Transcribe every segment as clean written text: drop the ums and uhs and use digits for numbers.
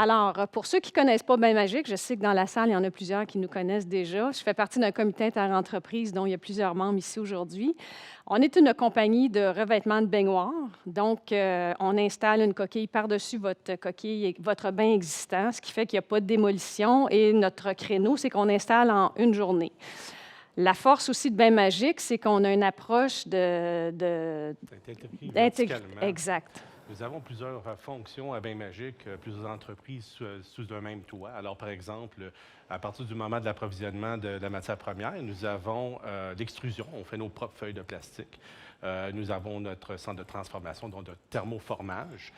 Alors, pour ceux qui ne connaissent pas Bain Magique, je sais que dans la salle, il y en a plusieurs qui nous connaissent déjà. Je fais partie d'un comité interentreprise dont il y a plusieurs membres ici aujourd'hui. On est une compagnie de revêtement de baignoire. Donc, on installe une coquille par-dessus votre coquille et votre bain existant, ce qui fait qu'il n'y a pas de démolition. Et notre créneau, c'est qu'on installe en une journée. La force aussi de Bain Magique, c'est qu'on a une approche Exact. Nous avons plusieurs fonctions à Bain Magique, plusieurs entreprises sous un même toit. Alors, par exemple, à partir du moment de l'approvisionnement de la matière première, nous avons l'extrusion. On fait nos propres feuilles de plastique. Nous avons notre centre de transformation, donc de thermoformage.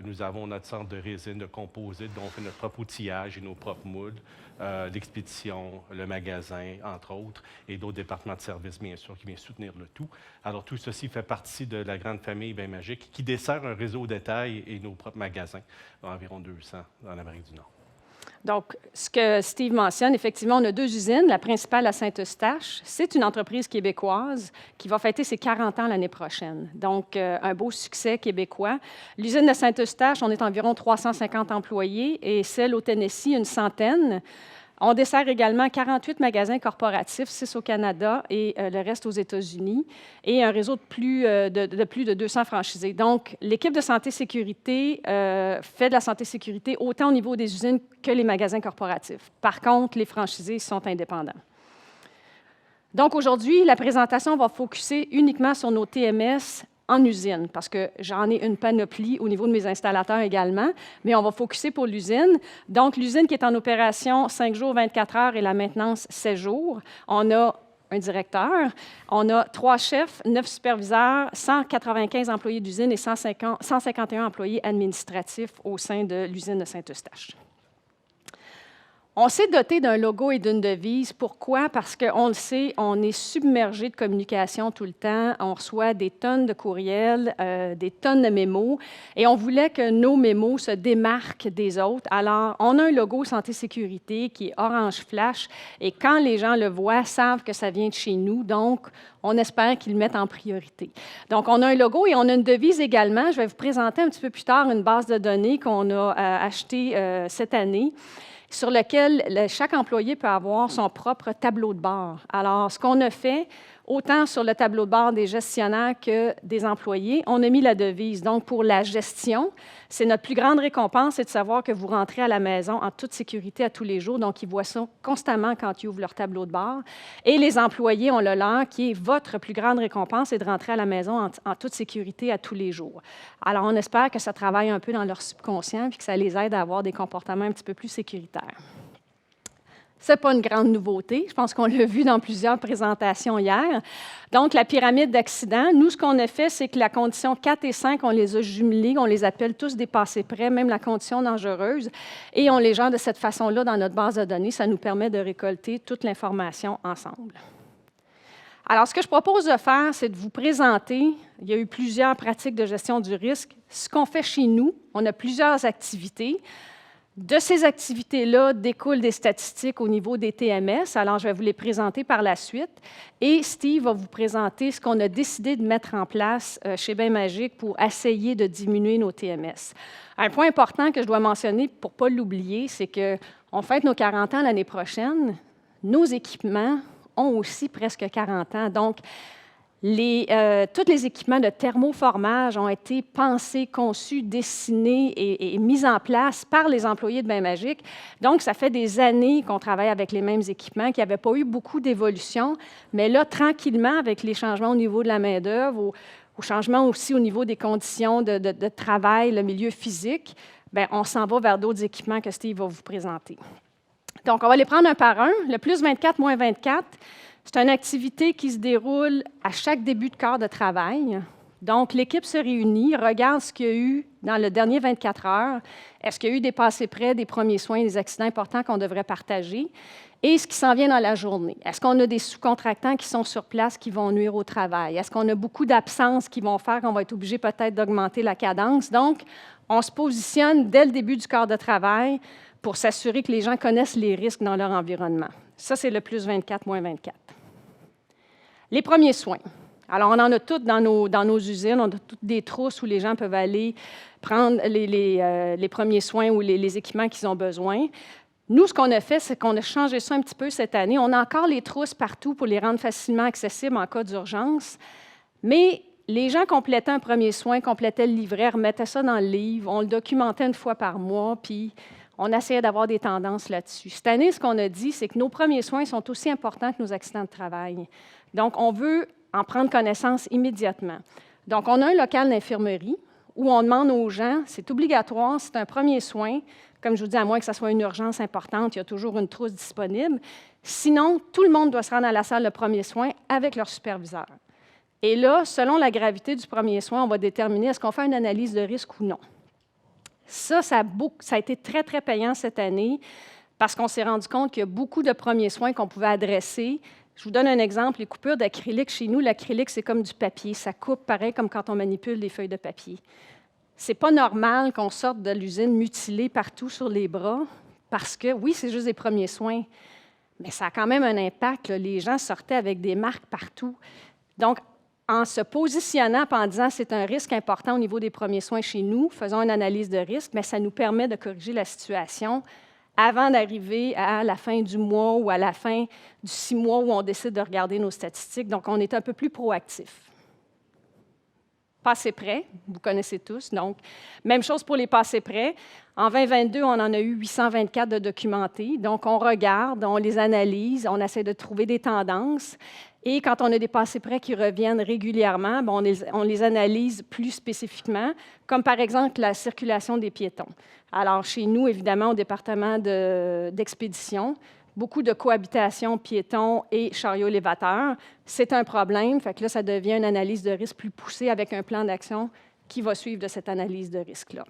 Nous avons notre centre de résine, de composite, dont on fait notre propre outillage et nos propres moules, l'expédition, le magasin, entre autres, et d'autres départements de services, bien sûr, qui viennent soutenir le tout. Alors, tout ceci fait partie de la grande famille Bain Magique, qui dessert un réseau détail et nos propres magasins, environ 200 en Amérique du Nord. Donc, ce que Steve mentionne, effectivement, on a 2 usines. La principale à Saint-Eustache, c'est une entreprise québécoise qui va fêter ses 40 ans l'année prochaine. Donc, un beau succès québécois. L'usine de Saint-Eustache, on est environ 350 employés et celle au Tennessee, une centaine. On dessert également 48 magasins corporatifs, 6 au Canada et le reste aux États-Unis, et un réseau de plus de 200 franchisés. Donc, l'équipe de santé-sécurité fait de la santé-sécurité autant au niveau des usines que les magasins corporatifs. Par contre, les franchisés sont indépendants. Donc, aujourd'hui, la présentation va focusser uniquement sur nos TMS en usine, parce que j'en ai une panoplie au niveau de mes installateurs également, mais on va focuser pour l'usine. Donc, l'usine qui est en opération 5 jours, 24 heures et la maintenance 16 jours. On a un directeur, on a 3 chefs, 9 superviseurs, 195 employés d'usine et 151 employés administratifs au sein de l'usine de Saint-Eustache. On s'est doté d'un logo et d'une devise. Pourquoi? Parce qu'on le sait, on est submergé de communication tout le temps. On reçoit des tonnes de courriels, des tonnes de mémos, et on voulait que nos mémos se démarquent des autres. Alors, on a un logo santé-sécurité qui est orange flash, et quand les gens le voient, savent que ça vient de chez nous. Donc, on espère qu'ils le mettent en priorité. Donc, on a un logo et on a une devise également. Je vais vous présenter un petit peu plus tard une base de données qu'on a achetée cette année, sur lequel chaque employé peut avoir son propre tableau de bord. Alors, ce qu'on a fait, autant sur le tableau de bord des gestionnaires que des employés, on a mis la devise. Donc, pour la gestion, c'est notre plus grande récompense, c'est de savoir que vous rentrez à la maison en toute sécurité à tous les jours. Donc, ils voient ça constamment quand ils ouvrent leur tableau de bord. Et les employés ont le leur, qui est votre plus grande récompense, c'est de rentrer à la maison en toute sécurité à tous les jours. Alors, on espère que ça travaille un peu dans leur subconscient et que ça les aide à avoir des comportements un petit peu plus sécuritaires. Ce n'est pas une grande nouveauté. Je pense qu'on l'a vu dans plusieurs présentations hier. Donc, la pyramide d'accidents, nous, ce qu'on a fait, c'est que la condition 4 et 5, on les a jumelés, on les appelle tous des passés près, même la condition dangereuse, et on les gère de cette façon-là dans notre base de données. Ça nous permet de récolter toute l'information ensemble. Alors, ce que je propose de faire, c'est de vous présenter, il y a eu plusieurs pratiques de gestion du risque, ce qu'on fait chez nous. On a plusieurs activités. De ces activités-là découlent des statistiques au niveau des TMS. Alors, je vais vous les présenter par la suite. Et Steve va vous présenter ce qu'on a décidé de mettre en place chez Bain Magique pour essayer de diminuer nos TMS. Un point important que je dois mentionner pour ne pas l'oublier, c'est qu'on fête nos 40 ans l'année prochaine. Nos équipements ont aussi presque 40 ans. Donc, tous les équipements de thermoformage ont été pensés, conçus, dessinés et mis en place par les employés de Bain Magique. Donc, ça fait des années qu'on travaille avec les mêmes équipements, qu'il n'y avait pas eu beaucoup d'évolution. Mais là, tranquillement, avec les changements au niveau de la main-d'œuvre, au changement aussi au niveau des conditions de travail, le milieu physique, bien, on s'en va vers d'autres équipements que Steve va vous présenter. Donc, on va les prendre un par un. Le plus 24, moins 24, c'est une activité qui se déroule à chaque début de quart de travail. Donc, l'équipe se réunit, regarde ce qu'il y a eu dans le dernier 24 heures. Est-ce qu'il y a eu des passés près, des premiers soins, des accidents importants qu'on devrait partager? Et ce qui s'en vient dans la journée. Est-ce qu'on a des sous-contractants qui sont sur place qui vont nuire au travail? Est-ce qu'on a beaucoup d'absences qui vont faire qu'on va être obligé peut-être d'augmenter la cadence? Donc, on se positionne dès le début du quart de travail pour s'assurer que les gens connaissent les risques dans leur environnement. Ça, c'est le plus 24, moins 24. Les premiers soins. Alors, on en a toutes dans nos usines. On a toutes des trousses où les gens peuvent aller prendre les premiers soins ou les équipements qu'ils ont besoin. Nous, ce qu'on a fait, c'est qu'on a changé ça un petit peu cette année. On a encore les trousses partout pour les rendre facilement accessibles en cas d'urgence, mais les gens complétaient un premier soin, complétaient le livret, remettaient ça dans le livre, on le documentait une fois par mois, puis on essayait d'avoir des tendances là-dessus. Cette année, ce qu'on a dit, c'est que nos premiers soins sont aussi importants que nos accidents de travail. Donc, on veut en prendre connaissance immédiatement. Donc, on a un local d'infirmerie où on demande aux gens, c'est obligatoire, c'est un premier soin. Comme je vous dis, à moins que ce soit une urgence importante, il y a toujours une trousse disponible. Sinon, tout le monde doit se rendre à la salle de premier soin avec leur superviseur. Et là, selon la gravité du premier soin, on va déterminer est-ce qu'on fait une analyse de risque ou non. Ça a été très, très payant cette année parce qu'on s'est rendu compte qu'il y a beaucoup de premiers soins qu'on pouvait adresser. Je vous donne un exemple, les coupures d'acrylique. Chez nous, l'acrylique, c'est comme du papier. Ça coupe pareil comme quand on manipule des feuilles de papier. C'est pas normal qu'on sorte de l'usine mutilé partout sur les bras parce que, oui, c'est juste des premiers soins, mais ça a quand même un impact, là. Les gens sortaient avec des marques partout. Donc, en se positionnant et en disant c'est un risque important au niveau des premiers soins chez nous, faisons une analyse de risque, mais ça nous permet de corriger la situation avant d'arriver à la fin du mois ou à la fin du 6 mois où on décide de regarder nos statistiques. Donc, on est un peu plus proactif. Passez prêts, vous connaissez tous. Donc, même chose pour les passés prêts. En 2022, on en a eu 824 de documentés. Donc, on regarde, on les analyse, on essaie de trouver des tendances. Et quand on a des passés prêts qui reviennent régulièrement, on les analyse plus spécifiquement, comme par exemple la circulation des piétons. Alors, chez nous, évidemment, au département d'expédition, beaucoup de cohabitation piétons et chariots élévateurs. C'est un problème. Fait que là, ça devient une analyse de risque plus poussée avec un plan d'action qui va suivre de cette analyse de risque-là.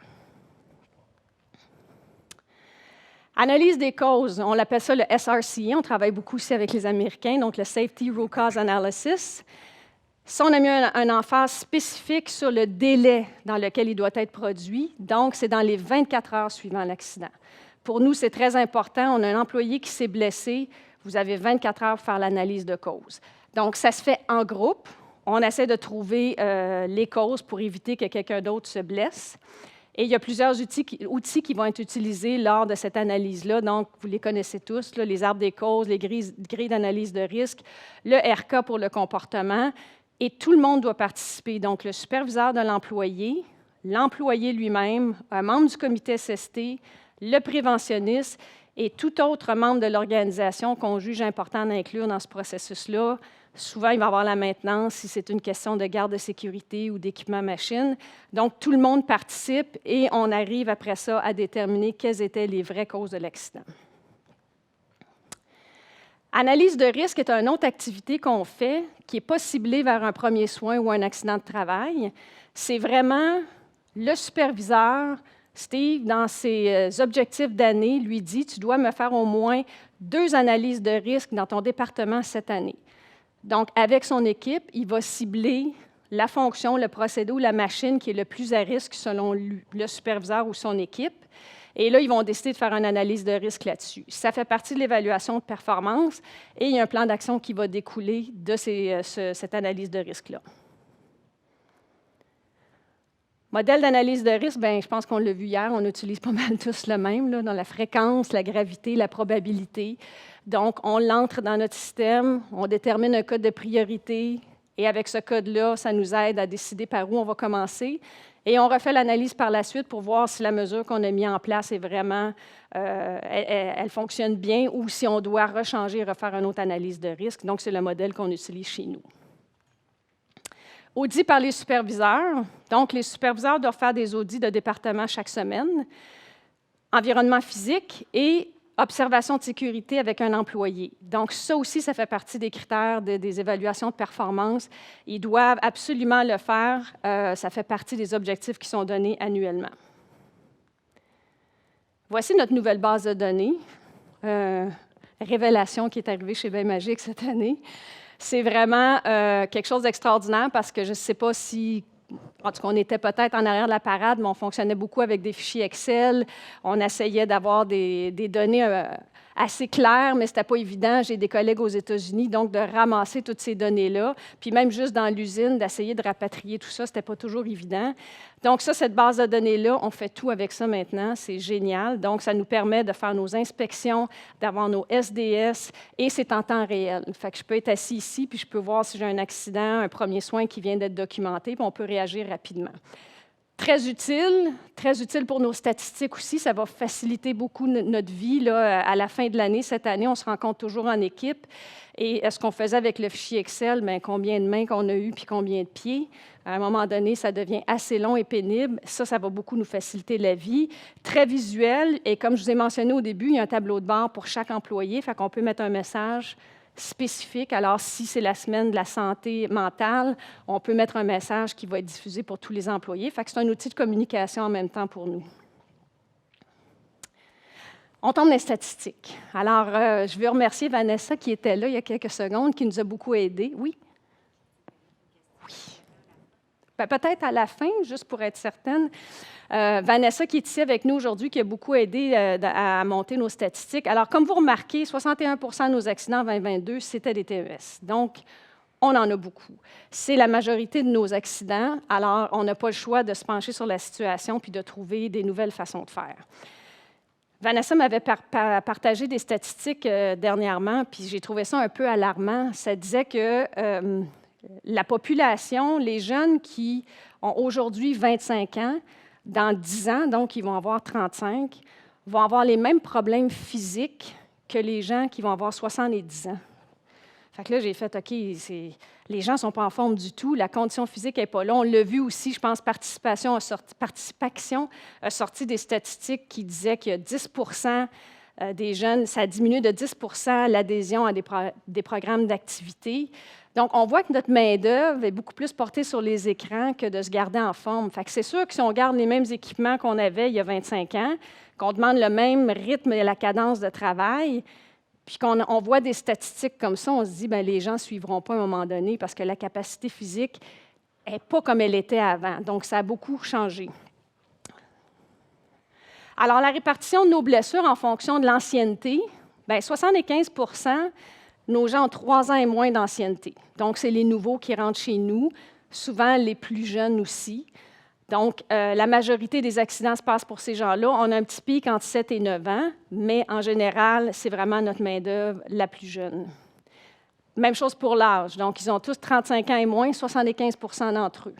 Analyse des causes, on l'appelle ça le SRCA. On travaille beaucoup aussi avec les Américains, donc le Safety Root Cause Analysis. Ça, on a mis un emphase spécifique sur le délai dans lequel il doit être produit. Donc, c'est dans les 24 heures suivant l'accident. Pour nous, c'est très important. On a un employé qui s'est blessé. Vous avez 24 heures pour faire l'analyse de cause. Donc, ça se fait en groupe. On essaie de trouver les causes pour éviter que quelqu'un d'autre se blesse. Et il y a plusieurs outils qui vont être utilisés lors de cette analyse-là. Donc, vous les connaissez tous, là, les arbres des causes, les grilles d'analyse de risque, le RK pour le comportement. Et tout le monde doit participer. Donc, le superviseur de l'employé lui-même, un membre du comité SST, le préventionniste et tout autre membre de l'organisation qu'on juge important d'inclure dans ce processus-là. Souvent, il va y avoir la maintenance si c'est une question de garde de sécurité ou d'équipement machine. Donc, tout le monde participe et on arrive après ça à déterminer quelles étaient les vraies causes de l'accident. Analyse de risque est une autre activité qu'on fait qui n'est pas ciblée vers un premier soin ou un accident de travail. C'est vraiment le superviseur, Steve, dans ses objectifs d'année, lui dit « Tu dois me faire au moins 2 analyses de risque dans ton département cette année. » Donc, avec son équipe, il va cibler la fonction, le procédé ou la machine qui est le plus à risque selon le superviseur ou son équipe. Et là, ils vont décider de faire une analyse de risque là-dessus. Ça fait partie de l'évaluation de performance et il y a un plan d'action qui va découler de cette analyse de risque-là. Modèle d'analyse de risque, bien, je pense qu'on l'a vu hier, on utilise pas mal tous le même, là, dans la fréquence, la gravité, la probabilité. Donc, on l'entre dans notre système, on détermine un code de priorité et avec ce code-là, ça nous aide à décider par où on va commencer. Et on refait l'analyse par la suite pour voir si la mesure qu'on a mise en place est vraiment, elle fonctionne bien ou si on doit rechanger et refaire une autre analyse de risque. Donc, c'est le modèle qu'on utilise chez nous. Audit par les superviseurs. Donc, les superviseurs doivent faire des audits de département chaque semaine. Environnement physique et observation de sécurité avec un employé. Donc, ça aussi, ça fait partie des critères des évaluations de performance. Ils doivent absolument le faire. Ça fait partie des objectifs qui sont donnés annuellement. Voici notre nouvelle base de données. Révélation qui est arrivée chez Bain Magique cette année. C'est vraiment quelque chose d'extraordinaire parce que je ne sais pas si, en tout cas, on était peut-être en arrière de la parade, mais on fonctionnait beaucoup avec des fichiers Excel. On essayait d'avoir des données assez clair, mais ce n'était pas évident. J'ai des collègues aux États-Unis, donc de ramasser toutes ces données-là, puis même juste dans l'usine, d'essayer de rapatrier tout ça, ce n'était pas toujours évident. Donc ça, cette base de données-là, on fait tout avec ça maintenant, c'est génial. Donc ça nous permet de faire nos inspections, d'avoir nos SDS, et c'est en temps réel. Fait que je peux être assis ici, puis je peux voir si j'ai un accident, un premier soin qui vient d'être documenté, puis on peut réagir rapidement. Très utile pour nos statistiques aussi. Ça va faciliter beaucoup notre vie. Là, à la fin de l'année, cette année, on se rencontre toujours en équipe. Et ce qu'on faisait avec le fichier Excel, bien, combien de mains qu'on a eues puis combien de pieds, à un moment donné, ça devient assez long et pénible. Ça va beaucoup nous faciliter la vie. Très visuel. Et comme je vous ai mentionné au début, il y a un tableau de bord pour chaque employé. Fait qu'on peut mettre un message spécifique. Alors, si c'est la semaine de la santé mentale, on peut mettre un message qui va être diffusé pour tous les employés. Fait que c'est un outil de communication en même temps pour nous. On tombe dans les statistiques. Alors, je veux remercier Vanessa qui était là il y a quelques secondes, qui nous a beaucoup aidés. Oui? Oui. Ben, peut-être à la fin, juste pour être certaine. Vanessa, qui est ici avec nous aujourd'hui, qui a beaucoup aidé à monter nos statistiques. Alors, comme vous remarquez, 61 de nos accidents en 2022, c'était des TES. Donc, on en a beaucoup. C'est la majorité de nos accidents. Alors, on n'a pas le choix de se pencher sur la situation puis de trouver des nouvelles façons de faire. Vanessa m'avait partagé des statistiques dernièrement, puis j'ai trouvé ça un peu alarmant. Ça disait que la population, les jeunes qui ont aujourd'hui 25 ans, dans 10 ans, donc ils vont avoir 35, vont avoir les mêmes problèmes physiques que les gens qui vont avoir 70 ans. Fait que là, j'ai fait, OK, les gens ne sont pas en forme du tout, la condition physique n'est pas là. On l'a vu aussi, je pense, Participation a sorti des statistiques qui disaient qu'il y a 10 des jeunes, ça diminue de 10 l'adhésion à des programmes d'activité. Donc, on voit que notre main-d'œuvre est beaucoup plus portée sur les écrans que de se garder en forme. Fait que c'est sûr que si on garde les mêmes équipements qu'on avait il y a 25 ans, qu'on demande le même rythme et la cadence de travail, puis qu'on voit des statistiques comme ça, on se dit, bien, les gens ne suivront pas à un moment donné parce que la capacité physique n'est pas comme elle était avant. Donc, ça a beaucoup changé. Alors, la répartition de nos blessures en fonction de l'ancienneté, bien, 75 nos gens ont 3 ans et moins d'ancienneté. Donc, c'est les nouveaux qui rentrent chez nous, souvent les plus jeunes aussi. Donc, la majorité des accidents se passent pour ces gens-là. On a un petit pic entre 7 et 9 ans, mais en général, c'est vraiment notre main-d'œuvre la plus jeune. Même chose pour l'âge. Donc, ils ont tous 35 ans et moins, 75 d'entre eux.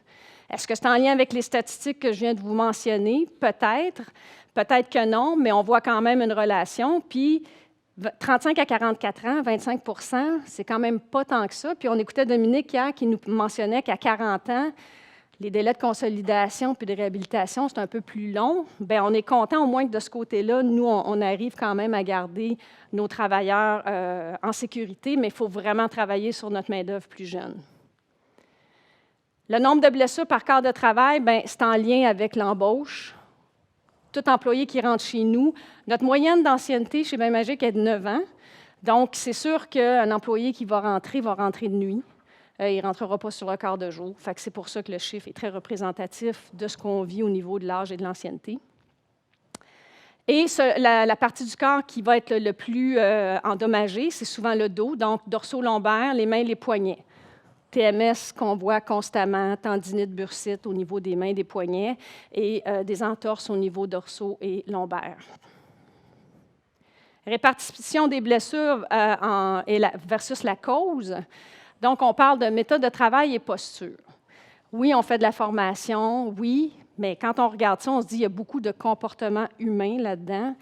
Est-ce que c'est en lien avec les statistiques que je viens de vous mentionner? Peut-être. Peut-être que non, mais on voit quand même une relation. Puis, 35 à 44 ans, 25 c'est quand même pas tant que ça. Puis, on écoutait Dominique hier qui nous mentionnait qu'à 40 ans, les délais de consolidation puis de réhabilitation, c'est un peu plus long. Bien, on est content au moins que de ce côté-là, nous, on arrive quand même à garder nos travailleurs en sécurité, mais il faut vraiment travailler sur notre main-d'œuvre plus jeune. Le nombre de blessures par quart de travail, bien, c'est en lien avec l'embauche. Tout employé qui rentre chez nous, notre moyenne d'ancienneté chez Bain Magique est de 9 ans. Donc, c'est sûr qu'un employé qui va rentrer de nuit. Il ne rentrera pas sur le quart de jour. Fait que c'est pour ça que le chiffre est très représentatif de ce qu'on vit au niveau de l'âge et de l'ancienneté. Et la partie du corps qui va être le plus endommagée, c'est souvent le dos, donc dorso-lombaire, les mains, les poignets. TMS qu'on voit constamment, tendinite, bursite au niveau des mains, des poignets, et des entorses au niveau dorsaux et lombaire. Répartition des blessures versus la cause. Donc, on parle de méthode de travail et posture. Oui, on fait de la formation, oui, mais quand on regarde ça, on se dit qu'il y a beaucoup de comportements humains là-dedans.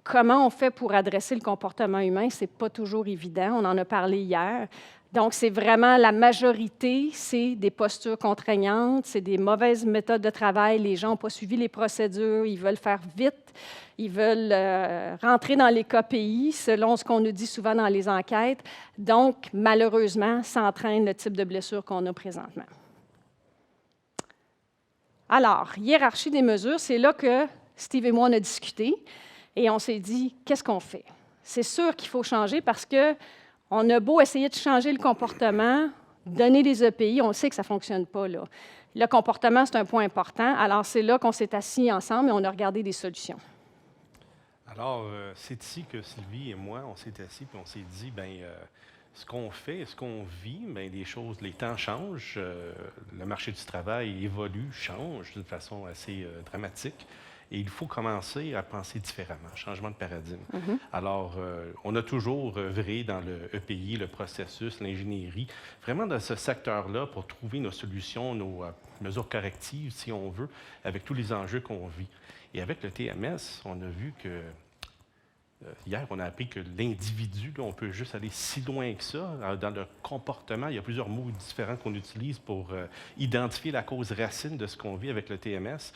Comment on fait pour adresser le comportement humain? Ce n'est pas toujours évident. On en a parlé hier. Donc, c'est vraiment la majorité, c'est des postures contraignantes, c'est des mauvaises méthodes de travail. Les gens n'ont pas suivi les procédures, ils veulent faire vite, ils veulent rentrer dans les KPI, selon ce qu'on nous dit souvent dans les enquêtes. Donc, malheureusement, ça entraîne le type de blessure qu'on a présentement. Alors, hiérarchie des mesures, c'est là que Steve et moi, on a discuté et on s'est dit, qu'est-ce qu'on fait? C'est sûr qu'il faut changer parce que on a beau essayer de changer le comportement, donner des EPI, on sait que ça ne fonctionne pas, là. Le comportement, c'est un point important. Alors, c'est là qu'on s'est assis ensemble et on a regardé des solutions. Alors, c'est ici que Sylvie et moi, on s'est assis et on s'est dit, bien, ce qu'on fait, ce qu'on vit, bien, les temps changent, le marché du travail évolue, change d'une façon assez dramatique. Et il faut commencer à penser différemment, changement de paradigme. Alors, on a toujours œuvré dans le EPI, le processus, l'ingénierie, vraiment dans ce secteur-là pour trouver nos solutions, nos mesures correctives, si on veut, avec tous les enjeux qu'on vit. Et avec le TMS, on a vu que hier, on a appris que l'individu, là, on peut juste aller si loin que ça. Dans le comportement, il y a plusieurs mots différents qu'on utilise pour identifier la cause racine de ce qu'on vit avec le TMS.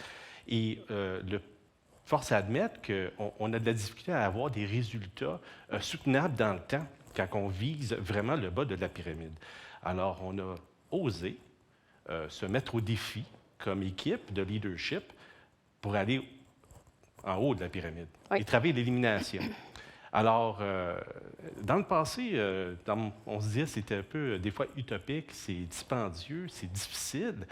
Et force à admettre qu'on a de la difficulté à avoir des résultats soutenables dans le temps quand on vise vraiment le bas de la pyramide. Alors, on a osé se mettre au défi comme équipe de leadership pour aller en haut de la pyramide et travailler l'élimination. Alors, dans le passé, on se disait que c'était un peu, des fois, utopique, c'est dispendieux, c'est difficile.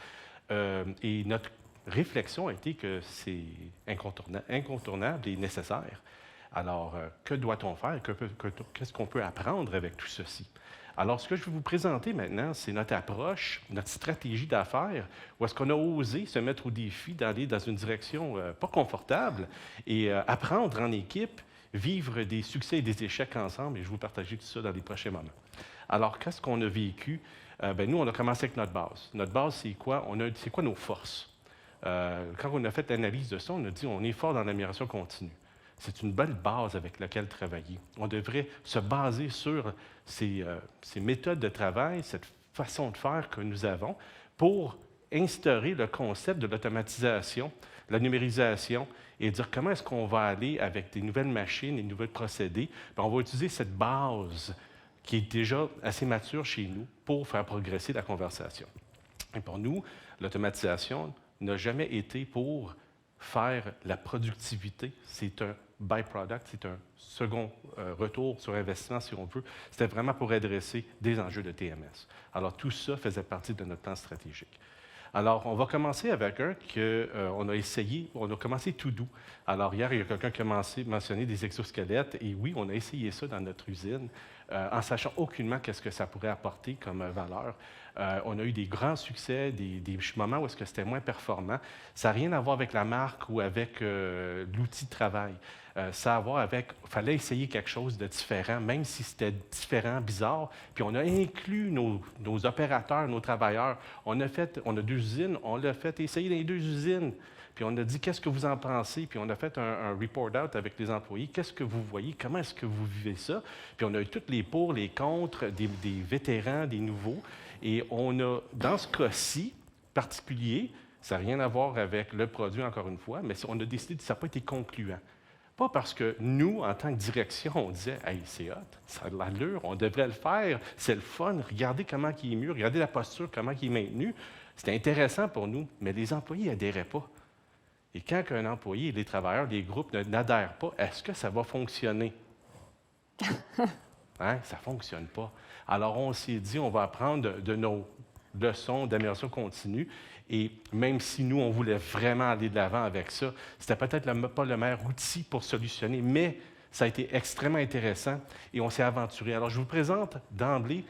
Et notre réflexion a été que c'est incontournable et nécessaire. Alors, que doit-on faire? Qu'est-ce qu'on peut apprendre avec tout ceci? Alors, ce que je vais vous présenter maintenant, c'est notre approche, notre stratégie d'affaires, où est-ce qu'on a osé se mettre au défi d'aller dans une direction pas confortable et apprendre en équipe, vivre des succès et des échecs ensemble, et je vais vous partager tout ça dans les prochains moments. Alors, qu'est-ce qu'on a vécu? Nous, on a commencé avec notre base. Notre base, c'est quoi? C'est quoi nos forces? Quand on a fait l'analyse de ça, on a dit on est fort dans l'amélioration continue. C'est une belle base avec laquelle travailler. On devrait se baser sur ces méthodes de travail, cette façon de faire que nous avons pour instaurer le concept de l'automatisation, la numérisation et dire comment est-ce qu'on va aller avec des nouvelles machines, des nouveaux procédés. Bien, on va utiliser cette base qui est déjà assez mature chez nous pour faire progresser la conversation. Et pour nous, l'automatisation n'a jamais été pour faire la productivité. C'est un byproduct, c'est un second retour sur investissement, si on veut. C'était vraiment pour adresser des enjeux de TMS. Alors, tout ça faisait partie de notre plan stratégique. Alors, on va commencer avec un qu'on a essayé, on a commencé tout doux. Alors, hier, il y a quelqu'un qui a mentionné des exosquelettes, et oui, on a essayé ça dans notre usine, en sachant aucunement qu'est-ce que ça pourrait apporter comme valeur. On a eu des grands succès, des moments où est-ce que c'était moins performant. Ça n'a rien à voir avec la marque ou avec l'outil de travail. Ça a à voir avec, il fallait essayer quelque chose de différent, même si c'était différent, bizarre. Puis on a inclus nos opérateurs, nos travailleurs. On a 2 usines, on l'a fait essayer dans les 2 usines. Puis on a dit, qu'est-ce que vous en pensez? Puis on a fait un report out avec les employés. Qu'est-ce que vous voyez? Comment est-ce que vous vivez ça? Puis on a eu tous les pour, les contre, des vétérans, des nouveaux. Et on a, dans ce cas-ci particulier, ça n'a rien à voir avec le produit, encore une fois, mais on a décidé que ça n'a pas été concluant. Pas parce que nous, en tant que direction, on disait « Hey, c'est hot, ça a de l'allure, on devrait le faire, c'est le fun, regardez comment il est mieux, regardez la posture, comment il est maintenu. » C'était intéressant pour nous, mais les employés n'adhéraient pas. Et quand un employé, les travailleurs, les groupes n'adhèrent pas, est-ce que ça va fonctionner? Ça ne fonctionne pas. Alors, on s'est dit, on va apprendre de nos leçons d'amélioration continue. Et même si nous, on voulait vraiment aller de l'avant avec ça, c'était peut-être pas le meilleur outil pour solutionner, mais ça a été extrêmement intéressant et on s'est aventuré. Alors, je vous présente d'emblée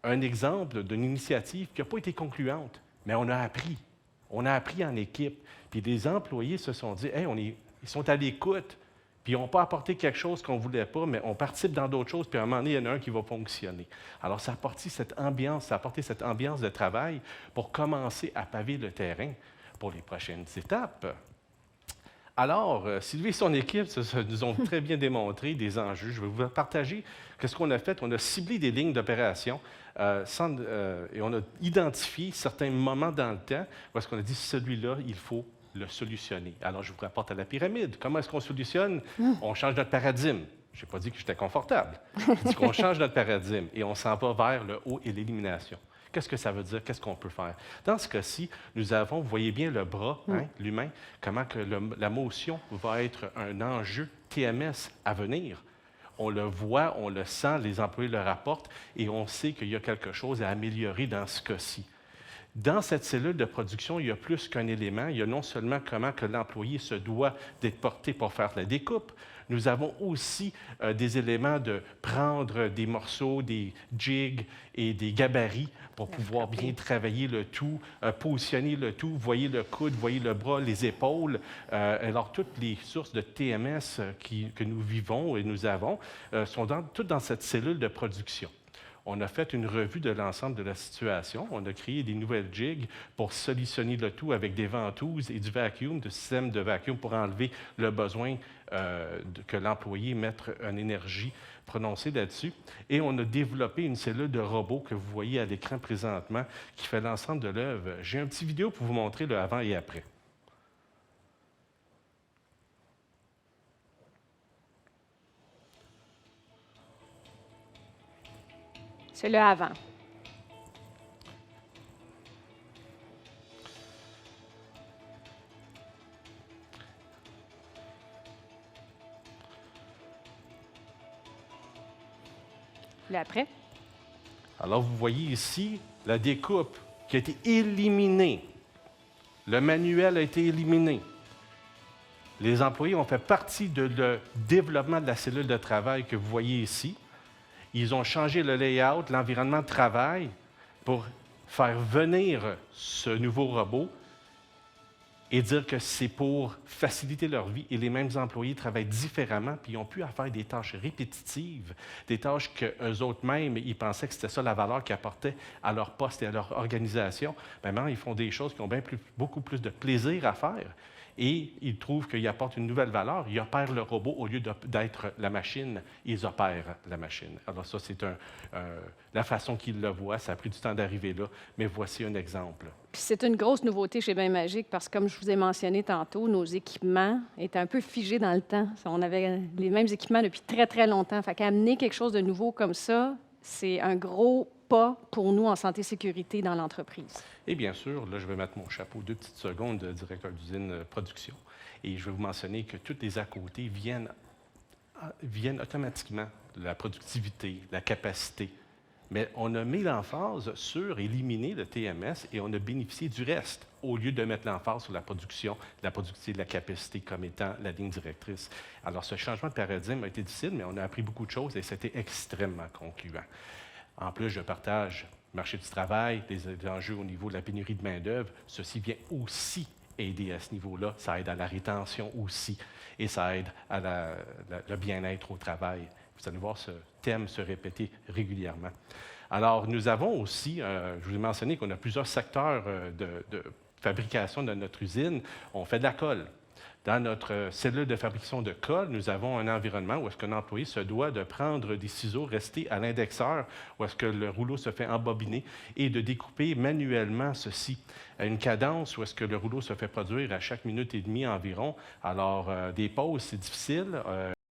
un exemple d'une initiative qui n'a pas été concluante, mais on a appris. On a appris en équipe. Puis les employés se sont dit, hey, ils sont à l'écoute, puis ils n'ont pas apporté quelque chose qu'on ne voulait pas, mais on participe dans d'autres choses, puis à un moment donné, il y en a un qui va fonctionner. Alors, ça a apporté cette ambiance de travail pour commencer à paver le terrain pour les prochaines étapes. Alors, Sylvie et son équipe nous ont très bien démontré des enjeux. Je vais vous partager ce qu'on a fait. On a ciblé des lignes d'opération et on a identifié certains moments dans le temps où est-ce qu'on a dit, celui-là, il faut le solutionner. Alors, je vous rapporte à la pyramide. Comment est-ce qu'on solutionne? On change notre paradigme. Je n'ai pas dit que j'étais confortable. Je dis qu'on change notre paradigme et on s'en va vers le haut et l'élimination. Qu'est-ce que ça veut dire? Qu'est-ce qu'on peut faire? Dans ce cas-ci, nous avons, vous voyez bien le bras, l'humain, comment que la motion va être un enjeu TMS à venir. On le voit, on le sent, les employés le rapportent et on sait qu'il y a quelque chose à améliorer dans ce cas-ci. Dans cette cellule de production, il y a plus qu'un élément. Il y a non seulement comment que l'employé se doit d'être porté pour faire la découpe, nous avons aussi des éléments de prendre des morceaux, des jigs et des gabarits pour pouvoir bien travailler le tout, positionner le tout. Vous voyez le coude, vous voyez le bras, les épaules. Alors, toutes les sources de TMS que nous vivons et nous avons sont toutes dans cette cellule de production. On a fait une revue de l'ensemble de la situation. On a créé des nouvelles jigs pour solutionner le tout avec des ventouses et du vacuum, du système de vacuum pour enlever le besoin que l'employé mette une énergie prononcée là-dessus. Et on a développé une cellule de robot que vous voyez à l'écran présentement qui fait l'ensemble de l'œuvre. J'ai une petite vidéo pour vous montrer le avant et après. C'est le avant. Le après. Alors, vous voyez ici la découpe qui a été éliminée. Le manuel a été éliminé. Les employés ont fait partie le développement de la cellule de travail que vous voyez ici. Ils ont changé le layout, l'environnement de travail pour faire venir ce nouveau robot et dire que c'est pour faciliter leur vie. Et les mêmes employés travaillent différemment, puis ils ont pu faire des tâches répétitives, des tâches qu'eux autres mêmes, ils pensaient que c'était ça la valeur qu'ils apportaient à leur poste et à leur organisation. Maintenant, ils font des choses qui ont beaucoup plus de plaisir à faire. Et ils trouvent qu'ils apportent une nouvelle valeur. Ils opèrent le robot au lieu d'être la machine. Ils opèrent la machine. Alors ça, c'est la façon qu'ils le voient. Ça a pris du temps d'arriver là, mais voici un exemple. Puis c'est une grosse nouveauté chez Bain Magique parce que, comme je vous ai mentionné tantôt, nos équipements étaient un peu figés dans le temps. On avait les mêmes équipements depuis très, très longtemps. Fait qu'amener quelque chose de nouveau comme ça, c'est un gros pas pour nous en santé-sécurité dans l'entreprise. Et bien sûr, là, je vais mettre mon chapeau 2 petites secondes de directeur d'usine production. Et je vais vous mentionner que toutes les à côté viennent automatiquement de la productivité, la capacité. Mais on a mis l'emphase sur éliminer le TMS et on a bénéficié du reste au lieu de mettre l'emphase sur la production, la productivité, la capacité comme étant la ligne directrice. Alors, ce changement de paradigme a été difficile, mais on a appris beaucoup de choses et c'était extrêmement concluant. En plus, je partage le marché du travail, les enjeux au niveau de la pénurie de main-d'œuvre. Ceci vient aussi aider à ce niveau-là. Ça aide à la rétention aussi et ça aide à le bien-être au travail. Vous allez voir ce thème se répéter régulièrement. Alors, nous avons aussi, je vous ai mentionné qu'on a plusieurs secteurs de fabrication de notre usine. On fait de la colle. Dans notre cellule de fabrication de colle, nous avons un environnement où est-ce qu'un employé se doit de prendre des ciseaux, rester à l'indexeur, où est-ce que le rouleau se fait embobiner, et de découper manuellement ceci à une cadence où est-ce que le rouleau se fait produire à chaque minute et demie environ. Alors, des pauses, c'est difficile.